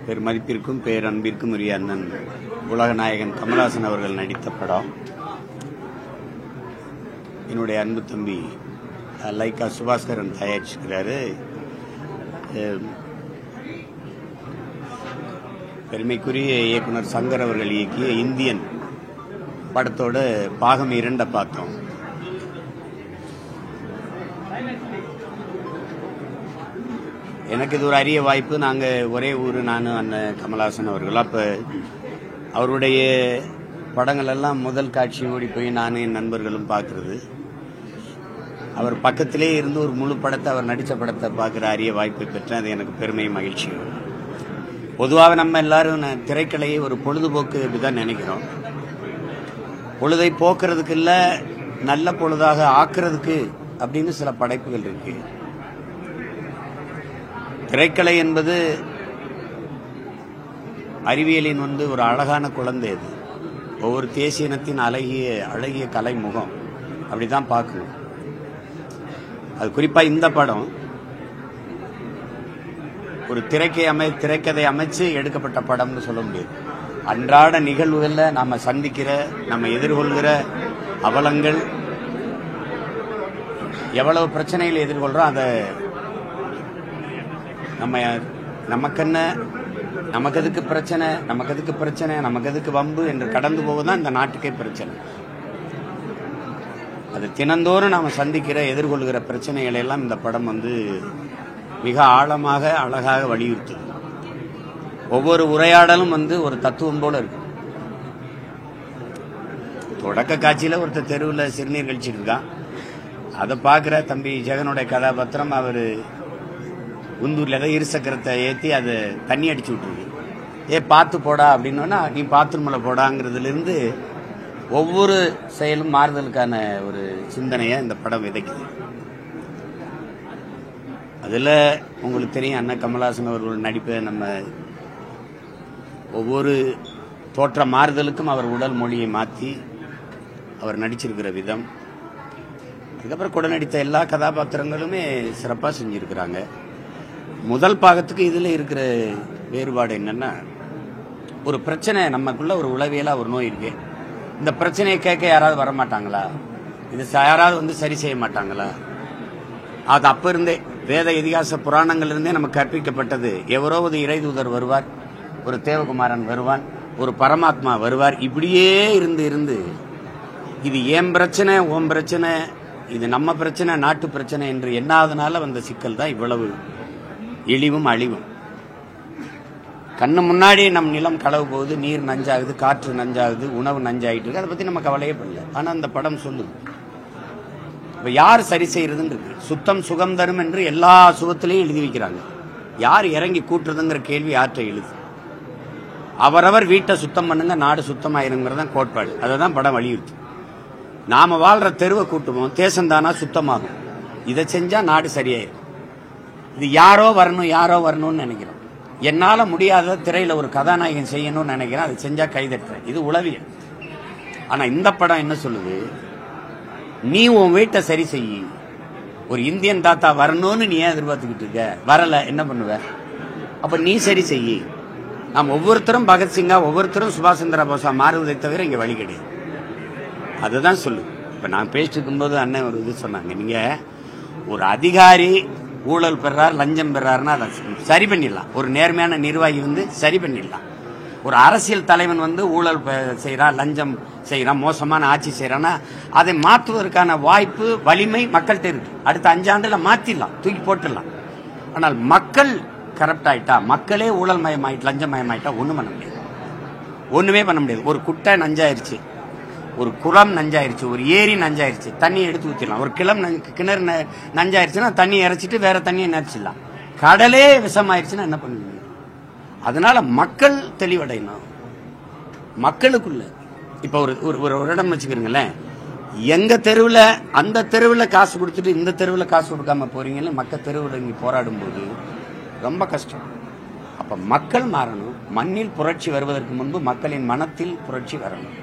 பெருமதிப்பிற்கும் பேரன்பிற்கும் உரிய அண்ணன் உலகநாயகன் கமலஹாசன் அவர்கள் நடித்த படம். என்னுடைய அன்பு தம்பி லைக்கா சுபாஸ்கரன் தயாரிச்சிருக்கிறாரு. பெருமைக்குரிய இயக்குனர் சங்கர் அவர்கள் இயக்கிய இந்தியன் படத்தோட பாகம் 2 பார்த்தோம். எனக்கு இது ஒரு அரிய வாய்ப்பு. நாங்கள் ஒரே ஊர், நானும் அண்ணன் கமலஹாசன் அவர்கள். அப்போ அவருடைய படங்கள் எல்லாம் முதல் காட்சி ஓடி போய் நானும் என் நண்பர்களும் பார்க்கறது, அவர் பக்கத்திலே இருந்து ஒரு முழு படத்தை, அவர் நடித்த படத்தை பார்க்குற அரிய வாய்ப்பை பெற்றேன். அது எனக்கு பெருமை, மகிழ்ச்சி. பொதுவாக நம்ம எல்லாரும் திரைக்கலையை ஒரு பொழுதுபோக்கு இப்படிதான் நினைக்கிறோம். பொழுதை போக்குறதுக்கு இல்லை, நல்ல பொழுதாக ஆக்குறதுக்கு அப்படின்னு சில படைப்புகள் இருக்கு. திரைக்கலை என்பது அறிவியலின் ஒரு அழகான குழந்தை. அது ஒவ்வொரு தேசிய இனத்தின் அழகிய கலை முகம். அப்படிதான் பார்க்கணும். அது குறிப்பா இந்த படம் ஒரு திரைக்கதை அமைச்சு எடுக்கப்பட்ட படம்னு சொல்ல முடியாது. அன்றாட நிகழ்வுகளில் நாம சந்திக்கிற, நம்ம எதிர்கொள்கிற அவலங்கள், எவ்வளவு பிரச்சனைகளை எதிர்கொள்றோம், அதை நமக்கு எதுக்கு பிரச்சனை, நமக்கு எதுக்கு வம்பு என்று கடந்து போவதுதான் இந்த நாட்டுக்கே பிரச்சனை. அது தினந்தோறும் நாம சந்திக்கிற, எதிர்கொள்கிற பிரச்சனைகளை எல்லாம் இந்த படம் மிக ஆழமாக, அழகாக வலியுறுத்துது. ஒவ்வொரு உரையாடலும் ஒரு தத்துவம் போல இருக்கு. தொடக்க காட்சியில ஒருத்தர் தெருவில் சிறுநீர் கழிச்சிட்டு இருக்கான். அதை பார்க்கிற தம்பி ஜெகனுடைய கதாபாத்திரம், அவரு குந்தூர்ல ஏதோ இருசக்கரத்தை ஏற்றி அதை தண்ணி அடிச்சு விட்டுருக்கு. பார்த்து போடா அப்படின்னா, நீ பாத்ரூம்ல போடாங்கிறதுல இருந்து ஒவ்வொரு செயலும் மாறுதலுக்கான ஒரு சிந்தனையை இந்த படம் விதைக்குது. அதுல உங்களுக்கு தெரியும், அண்ணன் கமலஹாசன் அவர்கள் நடிப்பை நம்ம ஒவ்வொரு தோற்ற மாறுதலுக்கும் அவர் உடல் மொழியை மாற்றி அவர் நடிச்சிருக்கிற விதம், அதுக்கப்புறம் கூட நடித்த எல்லா கதாபாத்திரங்களுமே சிறப்பாக செஞ்சிருக்கிறாங்க. முதல் பாகத்துக்கு இதுல இருக்கிற வேறுபாடு என்னன்னா, ஒரு பிரச்சனை நமக்குள்ள ஒரு உளவியலா ஒரு நோய் இருக்கு. இந்த பிரச்சனையை கேட்க யாராவது வரமாட்டாங்களா? இது யாராவது சரி செய்ய மாட்டாங்களா? அது அப்ப இருந்தே வேத இதிகாச புராணங்கள் இருந்தே நமக்கு கற்பிக்கப்பட்டது. எவரோ ஒரு இறைதூதர் வருவார், ஒரு தேவகுமாரன் வருவான், ஒரு பரமாத்மா வருவார். இப்படியே இருந்து இது ஏன் பிரச்சனை, ஓம் பிரச்சனை, இது நம்ம பிரச்சனை, நாட்டு பிரச்சனை என்று எண்ணாதனால வந்த சிக்கல் தான் இவ்வளவு இழிவும் அழிவும். கண்ணு முன்னாடி நம் நிலம் களவு போகுது, நீர் நஞ்சாகுது, காற்று நஞ்சாகுது, உணவு நஞ்சாயிட்டு இருக்கு. அதை பத்தி நம்ம கவலையே பண்ணல. ஆனா அந்த படம் சொல்லுது, இப்ப யார் சரி செய்யறதுன்னு இருக்கு. சுத்தம் சுகம் தரும் என்று எல்லா சுகத்திலையும் எழுதி வைக்கிறாங்க. யார் இறங்கி கூட்டுறதுங்கிற கேள்வி யார்கிட்ட எழுது? அவரவர் வீட்டை சுத்தம் பண்ணுங்க, நாடு சுத்தமாயிருங்கிறதான் கோட்பாடு. அதை தான் படம் வலியுறுத்து. நாம வாழ்ற தெருவை கூட்டுவோம், தேசந்தானா சுத்தமாகும். இதை செஞ்சா நாடு சரியாயிரும். இது யாரோ வரணும்னு நினைக்கிறோம். என்னால முடியாத திரையில ஒரு கதாநாயகன் செய்யணும்னு நினைக்கிறேன், அதை செஞ்சா கைதட்டுறேன். இது உளவியல். ஆனா இந்த படம் என்ன சொல்லுது? நீ உன் வீட்டை சரி செய்யி. ஒரு இந்தியன் தாத்தா வரணும்னு நீ ஏன் எதிர்பார்த்துக்கிட்டு இருக்க? வரல, என்ன பண்ணுவ? அப்ப நீ சரி செய்யி. நாம் ஒவ்வொருத்தரும் பகத்சிங்கா, ஒவ்வொருத்தரும் சுபாஷ் சந்திர போஸா மாறுவதை தவிர இங்க வழி கிடையாது. அதுதான் சொல்லு. இப்ப நான் பேசிட்டு இருக்கும்போது அண்ணன் ஒரு இது சொன்னாங்க, நீங்க ஒரு அதிகாரி ஊழல் பெறார், லஞ்சம் பெறாருன்னா அதை சரி பண்ணிடலாம். ஒரு நேர்மையான நிர்வாகி சரி பண்ணிடலாம். ஒரு அரசியல் தலைவன் ஊழல் செய்யறான், லஞ்சம் செய்யறான், மோசமான ஆட்சி செய்யறான்னா அதை மாற்றுவதற்கான வாய்ப்பு, வலிமை மக்கள்கிட்ட இருக்கு. அடுத்த 5 ஆண்டுல மாத்திடலாம், தூக்கி போட்டுடலாம். ஆனால் மக்கள் கரப்ட் ஆயிட்டா, மக்களே ஊழல் மயமாயிட்டு, லஞ்சம் மயமாயிட்டா ஒண்ணும் பண்ண முடியாது. ஒண்ணுமே பண்ண முடியாது. ஒரு குட்டை நஞ்சாயிருச்சு, ஒரு குளம் நஞ்சாயிருச்சு, ஒரு ஏரி நஞ்சாயிருச்சு, தண்ணி எடுத்து ஊத்திடலாம். ஒரு கிணறு நஞ்சாயிருச்சுன்னா தண்ணி இறைச்சிட்டு வேற தண்ணியை நினைச்சிடலாம். கடலே விஷமாயிருச்சுன்னா என்ன பண்ணுவீங்க? அதனால மக்கள் தெளிவடையணும். மக்களுக்குள்ள இப்ப ஒரு இடம் வச்சுக்கிறீங்களேன், எங்க தெருவில் அந்த தெருவில் காசு கொடுத்துட்டு இந்த தெருவில் காசு கொடுக்காம போறீங்கன்னு மக்கள் தெருவில் இங்க போராடும் போது ரொம்ப கஷ்டம். அப்ப மக்கள் மாறணும். மண்ணில் புரட்சி வருவதற்கு முன்பு மக்களின் மனத்தில் புரட்சி வரணும்.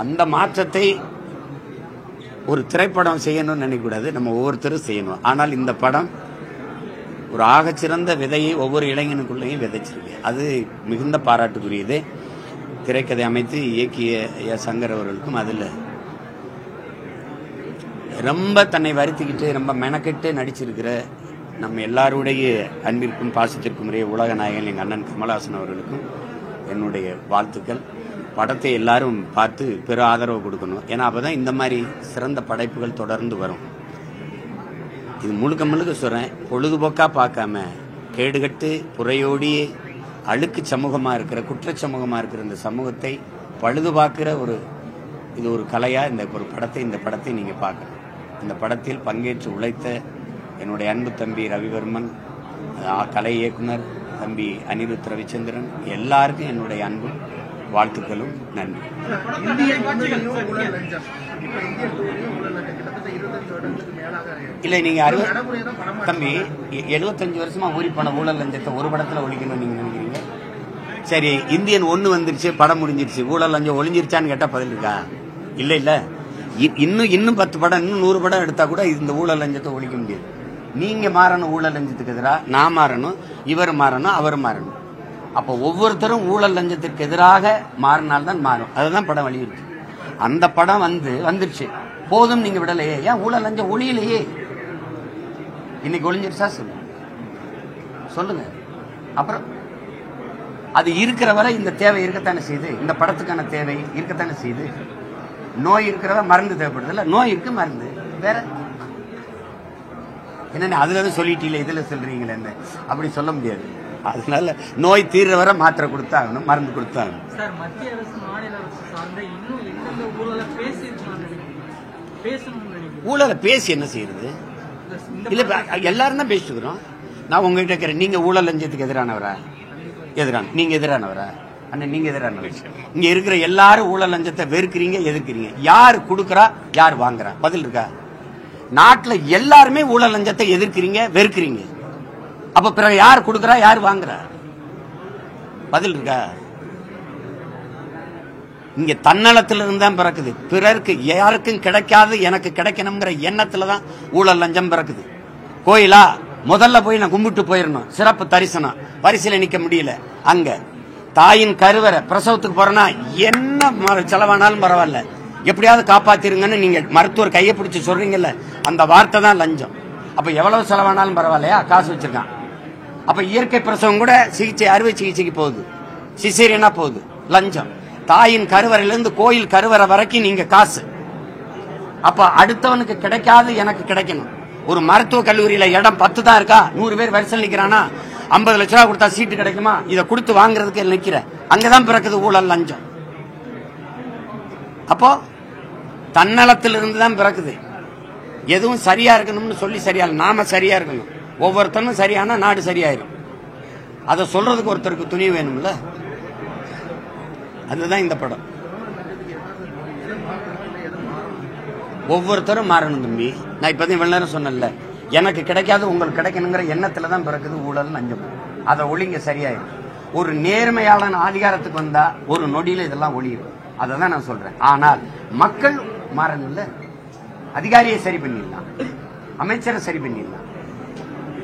அந்த மாற்றத்தை ஒரு திரைப்படம் செய்யணும்னு நினைக்கக்கூடாது, நம்ம ஒவ்வொருத்தரும் செய்யணும். ஆனால் இந்த படம் ஒரு ஆகச்சிறந்த விதையை ஒவ்வொரு இளைஞனுக்குள்ளேயும் விதைச்சிருக்கு. அது மிகுந்த பாராட்டுக்குரியது. திரைக்கதை அமைத்து இயக்கிய சங்கர் அவர்களுக்கும் அதில் ரொம்ப தன்னை வருத்திக்கிட்டு ரொம்ப மெனக்கெட்டு நடிச்சிருக்கிற நம்ம எல்லாருடைய அன்பிற்கும் பாசத்திற்கும் உரிய உலக நாயகன் எங்கள் அண்ணன் கமலஹாசன் அவர்களுக்கும் என்னுடைய வாழ்த்துக்கள். படத்தை எல்லாரும் பார்த்து பெரு ஆதரவு கொடுக்கணும். ஏன்னா அப்போதான் இந்த மாதிரி சிறந்த படைப்புகள் தொடர்ந்து வரும். இது முழுக்க முழுக்க சொல்கிறேன், பொழுதுபோக்காக பார்க்காம கேடுகட்டு புறையோடி அழுக்கு சமூகமாக இருக்கிற குற்ற சமூகமாக இருக்கிற இந்த சமூகத்தை பழுது பார்க்குற இது ஒரு கலையாக இந்த படத்தை நீங்கள் பார்க்கணும். இந்த படத்தில் பங்கேற்று உழைத்த என்னுடைய அன்பு தம்பி ரவிவர்மன், கலை இயக்குனர் தம்பி அனிருத் ரவிச்சந்திரன், எல்லாருக்கும் என்னுடைய அன்பும் வாழ்த்துக்களும் நன்றி. இல்லை, நீங்க தம்பி 75 வருஷமா ஊறி போன ஊழல் லஞ்சத்தை ஒரு படத்துல ஒழிக்கணும் நீங்க நினைக்கிறீங்க? சரி, இந்தியன் 1 வந்துருச்சு, படம் முடிஞ்சிருச்சு, ஊழல் லஞ்சம் ஒழிஞ்சிருச்சான்னு கேட்டா பதில் இருக்கா? இல்ல இல்ல, இன்னும் 10 படம் இன்னும் 100 படம் எடுத்தா கூட இந்த ஊழல் லஞ்சத்தை ஒழிக்க முடியாது. நீங்க மாறணும் ஊழல் லஞ்சத்துக்கு எதிராக, நான் மாறணும், இவர் மாறணும், அவர் மாறணும். அப்போ ஒவ்வொருத்தரும் ஊழல் லஞ்சத்திற்கு எதிராக மாறினால்தான் மாறும். அதுதான் படம் வலியுறுத்து. அந்த படம் வந்துருச்சு, போதும் நீங்க விடலையே, ஏன் ஊழல் லஞ்சம் ஒளியிலையே? இன்னைக்கு ஒளிஞ்சிருச்சா சொல்லுங்க. அப்புறம் அது இருக்கிற வரை இந்த தேவை இருக்கத்தானே செய்யுது, இந்த படத்துக்கான தேவை இருக்கத்தானே செய்யுது. நோய் இருக்கிறவ மருந்து தேவைப்படுது இல்ல, நோய் இருக்கு மருந்து வேற என்ன? அதுல சொல்லிட்டீங்களே, இதுல சொல்றீங்களே, அப்படி சொல்ல முடியாது. அதனால நோய் தீர்ற வரை மாத்திரை கொடுத்தாகணும், மருந்து கொடுத்தாகணும். மத்திய அரசு மாநில அரசு சார்ந்த இன்னும் எந்தெந்த ஊழலை பேசி என்ன செய்யறது? இல்ல, எல்லாரும் தான் பேசிக்கிறோம். நான் உங்ககிட்ட கேட்கிறேன், நீங்க ஊழல் லஞ்சத்துக்கு எதிரானவரா? நீங்க எதிரானவரா? அண்ணன் நீங்க எதிரானவர். இங்க இருக்கிற எல்லாரும் ஊழல் லஞ்சத்தை வெறுக்கிறீங்க, எதிர்க்கிறீங்க. யார் கொடுக்கறா, யார் வாங்குறா? பதில் இருக்கா? நாட்டுல எல்லாருமே ஊழல் லஞ்சத்தை எதிர்க்கிறீங்க, வெறுக்கிறீங்க. அப்ப பிறகு யார் கொடுக்கறா, யார் வாங்குறா? பதில் இருக்கா? இங்க தன்னலத்துல இருந்தான் பிறக்குது. பிறருக்கு யாருக்கும் கிடைக்காது எனக்கு கிடைக்கணுங்கிற எண்ணத்துலதான் ஊழல் லஞ்சம் பிறக்குது. கோயிலா முதல்ல போய் நான் கும்பிட்டு போயிடணும், சிறப்பு தரிசனம், வரிசையில நிக்க முடியல. அங்க தாயின் கருவறை பிரசவத்துக்கு போறேன்னா என்ன செலவானாலும் பரவாயில்ல, எப்படியாவது காப்பாத்திருங்கன்னு நீங்க மருத்துவர் கையை பிடிச்சு சொல்றீங்கல்ல, அந்த வார்த்தை தான் லஞ்சம். அப்ப எவ்வளவு செலவானாலும் பரவாயில்லையா, காசு வச்சிருக்கான். அப்ப இயற்கை பிரசவம் கூட சிகிச்சை, அறுவை சிகிச்சைக்கு போகுது, சிசேரியனா போகுது, லஞ்சம். தாயின் கருவறையிலிருந்து கோயில் கருவறை வரைக்கும் நீங்க காசு. அப்ப அடுத்தவனுக்கு கிடைக்காது எனக்கு கிடைக்கணும். ஒரு மருத்துவ கல்லூரியில இடம் 10 தான் இருக்கா, 100 பேர் வரிசையில் நிக்கிறானா, 50 லட்ச ரூபாய் கொடுத்தா சீட்டு கிடைக்குமா? இதை கொடுத்து வாங்குறதுக்கு நிக்கிற, அங்கதான் பிறக்குது ஊழல் லஞ்சம். அப்போ தன்னலத்திலிருந்து தான் பிறக்குது. எதுவும் சரியா இருக்கணும்னு சொல்லி சரியா, நாம சரியா இருக்கணும். ஒவ்வொருத்தனும் சரியானா நாடு சரியாயிரும். அதை சொல்றதுக்கு ஒருத்தருக்கு துணிவு வேணும்ல. அதுதான் இந்த படம். ஒவ்வொருத்தரும் மாறணும் தம்பி. நான் இப்பதான் இவ்வளவு நேரம் சொன்னேன்ல, எனக்கு கிடைக்காது உங்களுக்கு கிடைக்கணுங்கிற எண்ணத்துலதான் பிறக்குது ஊழல் லஞ்சம். அதை ஒளிங்க சரியாயிரும். ஒரு நேர்மையாளன் அதிகாரத்துக்கு வந்தா ஒரு நொடியில இதெல்லாம் ஒளியும். அதை தான் நான் சொல்றேன். ஆனால் மக்கள் மாறணும்ல. அதிகாரியை சரி பண்ணிடலாம், அமைச்சரை சரி பண்ணிடலாம்.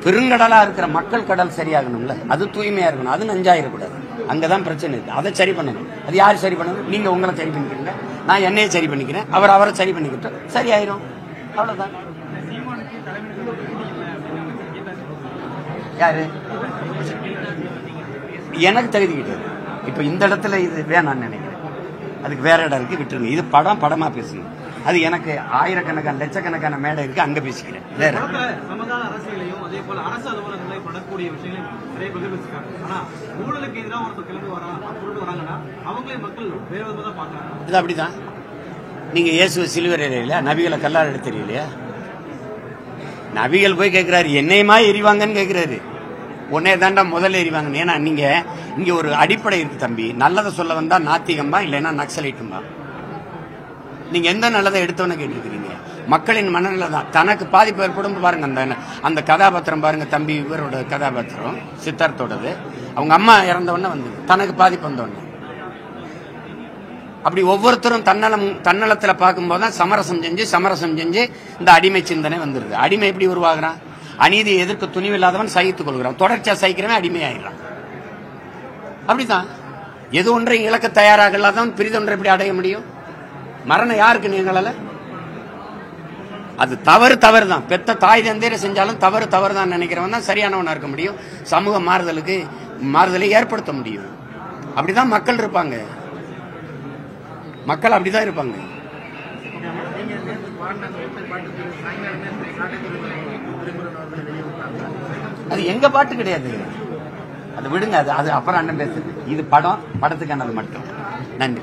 பெருங்கடலா இருக்கிற மக்கள் கடல் சரியாகணும்ல, அது தூய்மையா இருக்கணும், அது நஞ்சாயிடக்கூடாது. அங்கதான் பிரச்சனை இருக்கு. அதை சரி பண்ணணும். அது யாரு சரி பண்ணணும்? நீங்க உங்களை சரி பண்ணிக்கிறீங்க, நான் என்னைய சரி பண்ணிக்கிறேன், அவரை சரி பண்ணிக்கிட்டு சரியாயிரும். அவ்வளவுதான். யாரு? எனக்கு தகுதி கிடையாது. இப்ப இந்த இடத்துல இது வேணான்னு நினைக்கிறேன். அதுக்கு வேற இடம் இருக்கு, விட்டுருங்க. இது படமா பேசுங்க. அது எனக்கு ஆயிரக்கணக்கான லட்சக்கணக்கான மேடை இருக்கு, அங்க பேசிக்கிறேன். வேற சமகால அரசியலையும் அதே போல அரசு அலுவலகங்களை படக்கூடிய விஷயங்களையும் நிறைய பேர் பேசிருக்காங்க. ஆனா ஊழலுக்கு எதிராக ஒருத்தர் கிளம்பி வராங்கன்னா அவங்களே மக்கள் வேற விதமா தான் பாக்குறாங்க. இது அப்படிதான். நீங்க இயேசுவை சிலுவையில் இல்லையா, நபிகளை கல்லால் எடுத்து தெரியலையா? நபிகள் போய் கேட்கிறாரு, என்னையுமா எரிவாங்கன்னு கேட்கிறாரு. உன்னே தாண்டா முதல்ல எரிவாங்க. ஏன்னா நீங்க இங்க ஒரு அடிப்படை இருக்கு தம்பி. நல்லதை சொல்ல வந்தா நாத்திகம்பா, இல்லைன்னா நக்சலைட்டும்பா. நீங்க எந்த நல்லதை எடுத்தவன கேட்டிருக்கிறீங்க? மக்களின் மனநிலை தான். தனக்கு பாதிப்பு ஏற்படும் பாருங்க. அந்த கதாபாத்திரம் பாருங்க தம்பி, இவரோட கதாபாத்திரம் சித்தார்த்தோடது. அவங்க அம்மா இறந்தவொடனே வந்து தனக்கு பாதிப்பு வந்தோடனே. அப்படி ஒவ்வொருத்தரும் தன்னலத்துல பார்க்கும்போது தான் சமரசம் செஞ்சு இந்த அடிமை சிந்தனை வந்துருது. அடிமை எப்படி உருவாகிறான்? அநீதியை எதிர்க்க துணிவில்லாதவன் சகித்துக் கொள்கிறான், தொடர்ச்சியா சகிக்கிறவன் அடிமையாயிடுறான். அப்படிதான் எது ஒன்றை இழக்க தயாராக இல்லாதவன் பிரிதொன்றை எப்படி அடைய முடியும்? மரணம் யாருக்கு நீங்களால? அது தவறு தான். பெத்த தாய் தந்தையரை செஞ்சாலும் தவறு தான் நினைக்கிறவன் தான் சரியானவனா இருக்க முடியும், சமூக மாறுதலை ஏற்படுத்த முடியும். அப்படிதான் மக்கள் இருப்பாங்க, மக்கள் அப்படிதான் இருப்பாங்க. அது எங்க பாட்டு கிடையாது, அது விடுங்க, அது அப்புறம் அண்ணன் பேசுது. இது படத்துக்கானது மட்டும். நன்றி.